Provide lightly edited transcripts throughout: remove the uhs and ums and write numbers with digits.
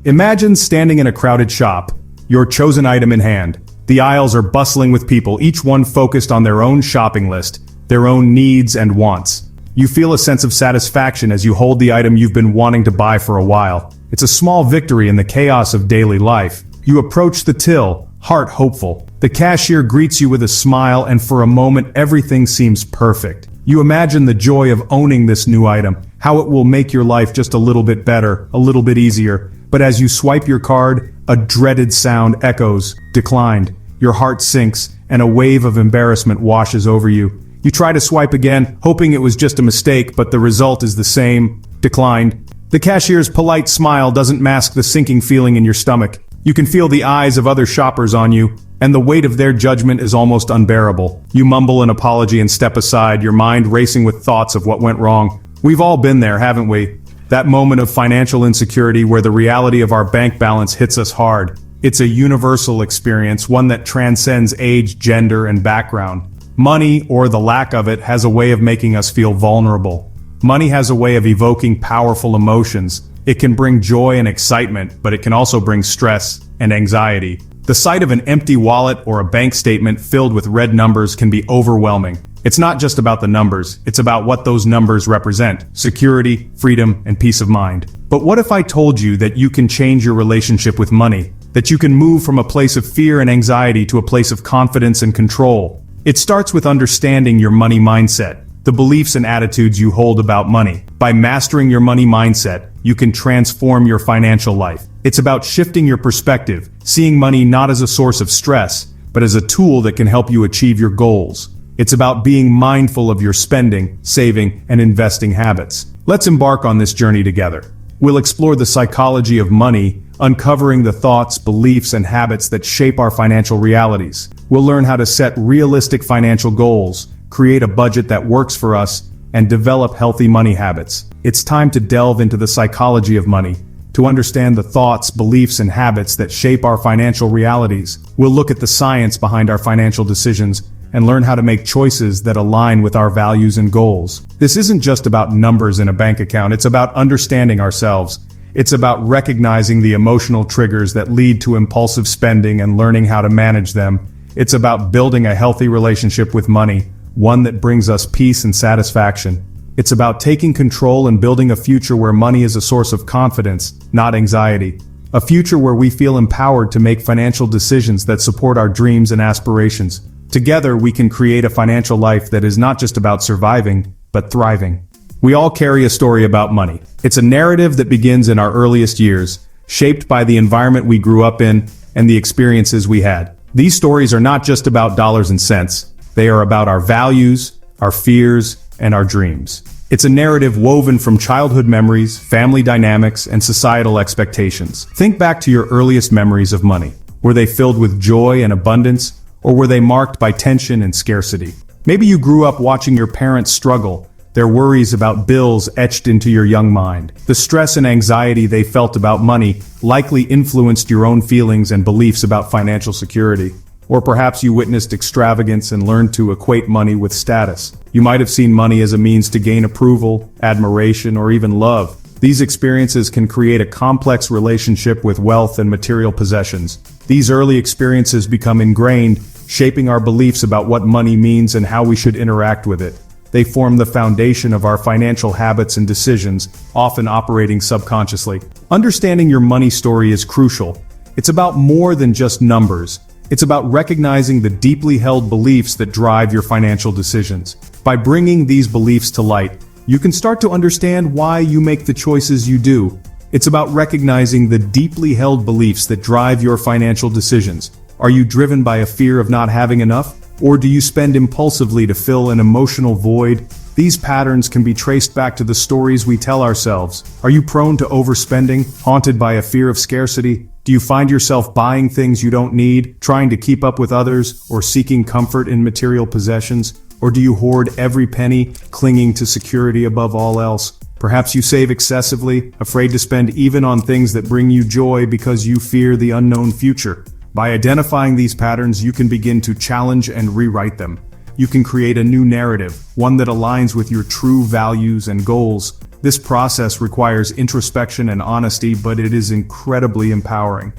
Imagine standing in a crowded shop, your chosen item in hand. The aisles are bustling with people, each one focused on their own shopping list, their own needs and wants. You feel a sense of satisfaction as you hold the item you've been wanting to buy for a while. It's a small victory in the chaos of daily life. You approach the till, heart hopeful. The cashier greets you with a smile, and for a moment everything seems perfect. You imagine the joy of owning this new item, how it will make your life just a little bit better, a little bit easier. But as you swipe your card, a dreaded sound echoes, declined. Your heart sinks, and a wave of embarrassment washes over you. You try to swipe again, hoping it was just a mistake, but the result is the same, declined. The cashier's polite smile doesn't mask the sinking feeling in your stomach. You can feel the eyes of other shoppers on you, and the weight of their judgment is almost unbearable. You mumble an apology and step aside, your mind racing with thoughts of what went wrong. We've all been there, haven't we? That moment of financial insecurity where the reality of our bank balance hits us hard. It's a universal experience, one that transcends age, gender, and background. Money, or the lack of it, has a way of making us feel vulnerable. Money has a way of evoking powerful emotions. It can bring joy and excitement, but it can also bring stress and anxiety. The sight of an empty wallet or a bank statement filled with red numbers can be overwhelming. It's not just about the numbers, it's about what those numbers represent: security, freedom, and peace of mind. But what if I told you that you can change your relationship with money? That you can move from a place of fear and anxiety to a place of confidence and control? It starts with understanding your money mindset, the beliefs and attitudes you hold about money. By mastering your money mindset, you can transform your financial life. It's about shifting your perspective, seeing money not as a source of stress, but as a tool that can help you achieve your goals. It's about being mindful of your spending, saving, and investing habits. Let's embark on this journey together. We'll explore the psychology of money, uncovering the thoughts, beliefs, and habits that shape our financial realities. We'll learn how to set realistic financial goals, create a budget that works for us, and develop healthy money habits. It's time to delve into the psychology of money, to understand the thoughts, beliefs, and habits that shape our financial realities. We'll look at the science behind our financial decisions and learn how to make choices that align with our values and goals. This isn't just about numbers in a bank account, it's about understanding ourselves. It's about recognizing the emotional triggers that lead to impulsive spending and learning how to manage them. It's about building a healthy relationship with money, one that brings us peace and satisfaction. It's about taking control and building a future where money is a source of confidence, not anxiety. A future where we feel empowered to make financial decisions that support our dreams and aspirations. Together, we can create a financial life that is not just about surviving, but thriving. We all carry a story about money. It's a narrative that begins in our earliest years, shaped by the environment we grew up in and the experiences we had. These stories are not just about dollars and cents. They are about our values, our fears, and our dreams. It's a narrative woven from childhood memories, family dynamics, and societal expectations. Think back to your earliest memories of money. Were they filled with joy and abundance, or were they marked by tension and scarcity? Maybe you grew up watching your parents struggle, their worries about bills etched into your young mind. The stress and anxiety they felt about money likely influenced your own feelings and beliefs about financial security. Or perhaps you witnessed extravagance and learned to equate money with status. You might have seen money as a means to gain approval, admiration, or even love. These experiences can create a complex relationship with wealth and material possessions. These early experiences become ingrained, shaping our beliefs about what money means and how we should interact with it. They form the foundation of our financial habits and decisions, often operating subconsciously. Understanding your money story is crucial. It's about more than just numbers. It's about recognizing the deeply held beliefs that drive your financial decisions. By bringing these beliefs to light, you can start to understand why you make the choices you do. It's about recognizing the deeply held beliefs that drive your financial decisions. Are you driven by a fear of not having enough? Or do you spend impulsively to fill an emotional void? These patterns can be traced back to the stories we tell ourselves. Are you prone to overspending, haunted by a fear of scarcity? Do you find yourself buying things you don't need, trying to keep up with others, or seeking comfort in material possessions? Or do you hoard every penny, clinging to security above all else? Perhaps you save excessively, afraid to spend even on things that bring you joy because you fear the unknown future. By identifying these patterns, you can begin to challenge and rewrite them. You can create a new narrative, one that aligns with your true values and goals. This process requires introspection and honesty, but it is incredibly empowering.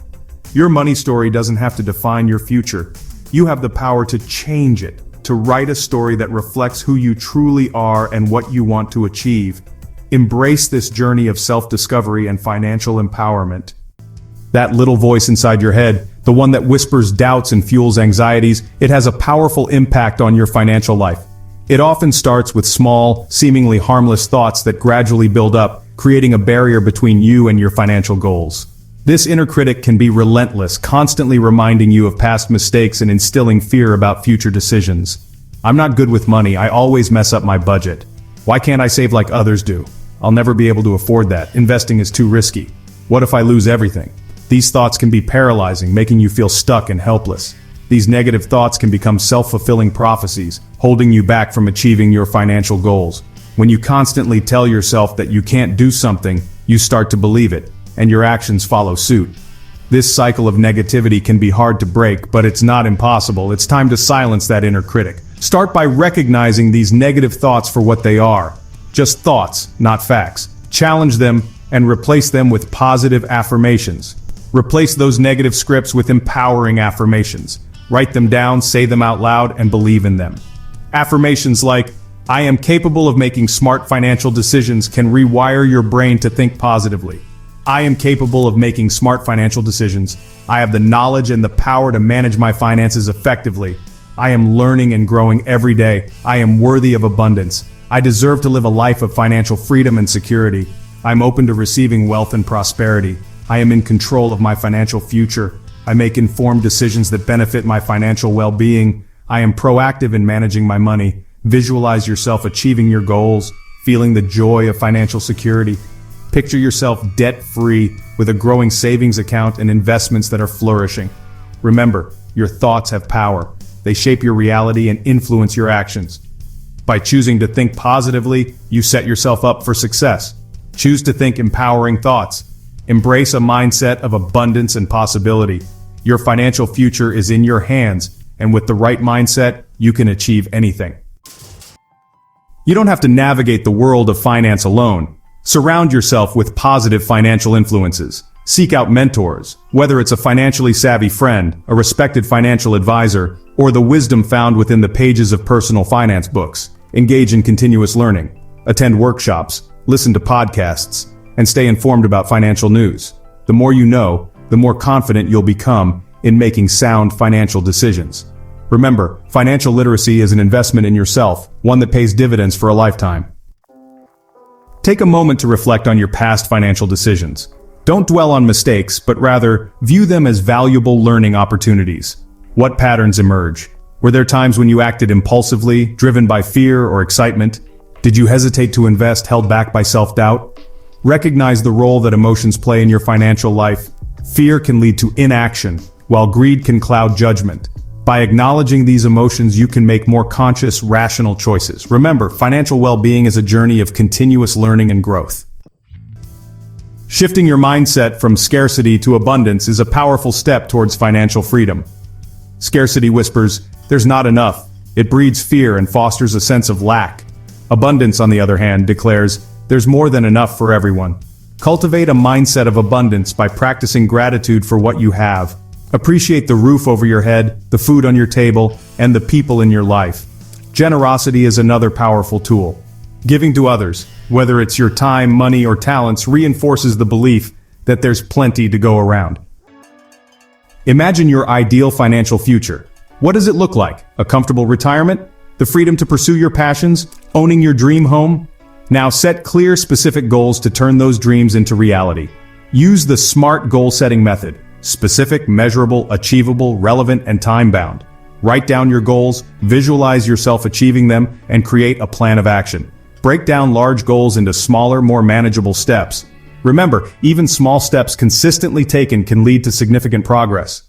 Your money story doesn't have to define your future. You have the power to change it, to write a story that reflects who you truly are and what you want to achieve. Embrace this journey of self-discovery and financial empowerment. That little voice inside your head, the one that whispers doubts and fuels anxieties, it has a powerful impact on your financial life. It often starts with small, seemingly harmless thoughts that gradually build up, creating a barrier between you and your financial goals. This inner critic can be relentless, constantly reminding you of past mistakes and instilling fear about future decisions. I'm not good with money, I always mess up my budget. Why can't I save like others do? I'll never be able to afford that. Investing is too risky. What if I lose everything? These thoughts can be paralyzing, making you feel stuck and helpless. These negative thoughts can become self-fulfilling prophecies, holding you back from achieving your financial goals. When you constantly tell yourself that you can't do something, you start to believe it, and your actions follow suit. This cycle of negativity can be hard to break, but it's not impossible. It's time to silence that inner critic. Start by recognizing these negative thoughts for what they are. Just thoughts, not facts. Challenge them and replace them with positive affirmations. Replace those negative scripts with empowering affirmations. Write them down, say them out loud, and believe in them. Affirmations like, "I am capable of making smart financial decisions," can rewire your brain to think positively. "I am capable of making smart financial decisions. I have the knowledge and the power to manage my finances effectively. I am learning and growing every day. I am worthy of abundance. I deserve to live a life of financial freedom and security. I'm open to receiving wealth and prosperity. I am in control of my financial future. I make informed decisions that benefit my financial well-being. I am proactive in managing my money." Visualize yourself achieving your goals, feeling the joy of financial security. Picture yourself debt-free with a growing savings account and investments that are flourishing. Remember, your thoughts have power. They shape your reality and influence your actions. By choosing to think positively, you set yourself up for success. Choose to think empowering thoughts. Embrace a mindset of abundance and possibility. Your financial future is in your hands, and with the right mindset, you can achieve anything. You don't have to navigate the world of finance alone. Surround yourself with positive financial influences. Seek out mentors, whether it's a financially savvy friend, a respected financial advisor, or the wisdom found within the pages of personal finance books. Engage in continuous learning. Attend workshops, listen to podcasts, and stay informed about financial news. The more you know, the more confident you'll become in making sound financial decisions. Remember, financial literacy is an investment in yourself, one that pays dividends for a lifetime. Take a moment to reflect on your past financial decisions. Don't dwell on mistakes, but rather, view them as valuable learning opportunities. What patterns emerge? Were there times when you acted impulsively, driven by fear or excitement? Did you hesitate to invest, held back by self-doubt? Recognize the role that emotions play in your financial life. Fear can lead to inaction, while greed can cloud judgment. By acknowledging these emotions, you can make more conscious, rational choices. Remember, financial well-being is a journey of continuous learning and growth. Shifting your mindset from scarcity to abundance is a powerful step towards financial freedom. Scarcity whispers, "There's not enough." It breeds fear and fosters a sense of lack. Abundance, on the other hand, declares, "There's more than enough for everyone." Cultivate a mindset of abundance by practicing gratitude for what you have. Appreciate the roof over your head, the food on your table, and the people in your life. Generosity is another powerful tool. Giving to others, whether it's your time, money, or talents, reinforces the belief that there's plenty to go around. Imagine your ideal financial future. What does it look like? A comfortable retirement? The freedom to pursue your passions? Owning your dream home? Now set clear, specific goals to turn those dreams into reality. Use the SMART goal-setting method. Specific, measurable, achievable, relevant, and time-bound. Write down your goals, visualize yourself achieving them, and create a plan of action. Break down large goals into smaller, more manageable steps. Remember, even small steps consistently taken can lead to significant progress.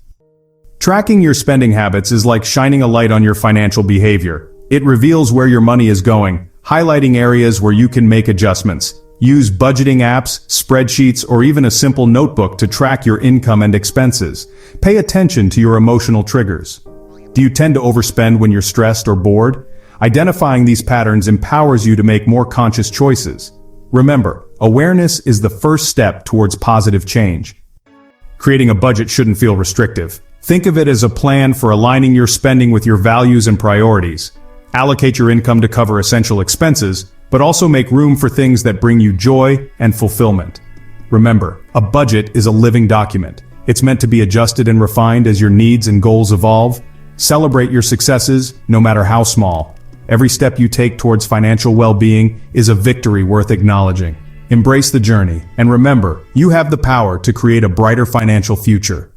Tracking your spending habits is like shining a light on your financial behavior. It reveals where your money is going, highlighting areas where you can make adjustments. Use budgeting apps, spreadsheets, or even a simple notebook to track your income and expenses. Pay attention to your emotional triggers. Do you tend to overspend when you're stressed or bored? Identifying these patterns empowers you to make more conscious choices. Remember, awareness is the first step towards positive change. Creating a budget shouldn't feel restrictive. Think of it as a plan for aligning your spending with your values and priorities. Allocate your income to cover essential expenses, but also make room for things that bring you joy and fulfillment. Remember, a budget is a living document. It's meant to be adjusted and refined as your needs and goals evolve. Celebrate your successes, no matter how small. Every step you take towards financial well-being is a victory worth acknowledging. Embrace the journey, and remember, you have the power to create a brighter financial future.